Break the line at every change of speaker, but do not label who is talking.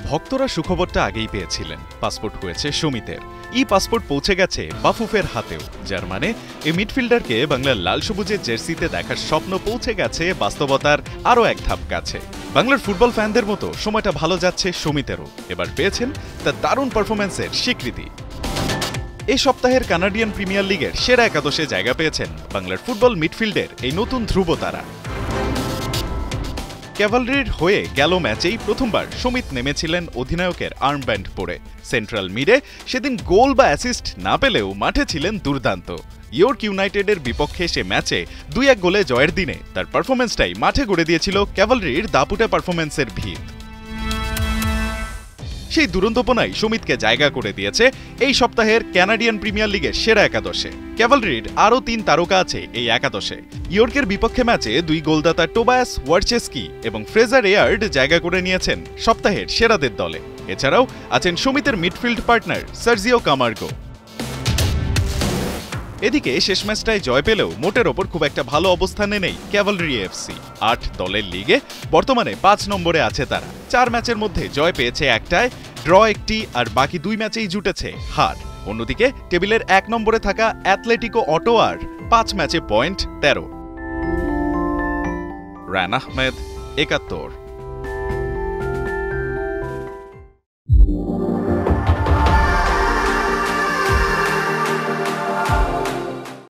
ভক্তরা সুখবরটা আগেই পেয়েছিলেন। পাসপোর্ট হয়েছে সুমিতের। ই পাসপোর্ট পৌঁছে গেছে বাফুফের হাতেও, যার মানে এই মিডফিল্ডারকে বাংলার লাল সবুজের জার্সিতে দেখার স্বপ্ন পৌঁছে গেছে বাস্তবতার আরও এক ধাপ কাছে। বাংলার ফুটবল ফ্যানদের মতো সময়টা ভালো যাচ্ছে সুমিতেরও। এবার পেয়েছেন তার দারুণ পারফরম্যান্সের স্বীকৃতি। এই সপ্তাহের কানাডিয়ান প্রিমিয়ার লিগের সেরা একাদশে জায়গা পেয়েছেন বাংলার ফুটবল মিডফিল্ডের এই নতুন ধ্রুবতারা। ক্যাভালরির হয়ে গেল ম্যাচেই প্রথমবার সুমিত নেমেছিলেন অধিনায়কের আর্মব্যান্ড পরে। সেন্ট্রাল মিডে সেদিন গোল বা অ্যাসিস্ট না পেলেও মাঠে ছিলেন দুর্দান্ত। ইয়র্ক ইউনাইটেডের বিপক্ষে সে ম্যাচে 2-1 গোলে জয়ের দিনে তার পারফরম্যান্সটাই মাঠে গড়ে দিয়েছিল ক্যাভালরির দাপুটে পারফরম্যান্সের ভিত। সেই দুরন্তপনাই সুমিতকে জায়গা করে দিয়েছে এই সপ্তাহের কানাডিয়ান প্রিমিয়ার লিগের সেরা একাদশে। ক্যাভালরির আরও 3 তারকা আছে এই একাদশে। ইয়র্কের বিপক্ষে ম্যাচে 2 গোলদাতা টোবায়াস ওয়ারচেস্কি এবং ফ্রেজার এয়ার্ড জায়গা করে নিয়েছেন সপ্তাহের সেরাদের দলে। এছাড়াও আছেন সুমিতের মিডফিল্ড পার্টনার সার্জিও কামার্গো। এদিকে শেষ ম্যাচটায় জয় পেলেও মোটের ওপর খুব একটা ভালো অবস্থানে নেই ক্যাভালরি এফসি। 8 দলের লিগে বর্তমানে 5 নম্বরে আছে তারা। 4 ম্যাচের মধ্যে জয় পেয়েছে একটায়, ড্র একটি, আর বাকি 2 ম্যাচেই জুটেছে হার। অন্যদিকে টেবিলের 1 নম্বরে থাকা অ্যাথলেটিকো অটোয়ার 5 ম্যাচে পয়েন্ট 13। রান আহমেদ, 71।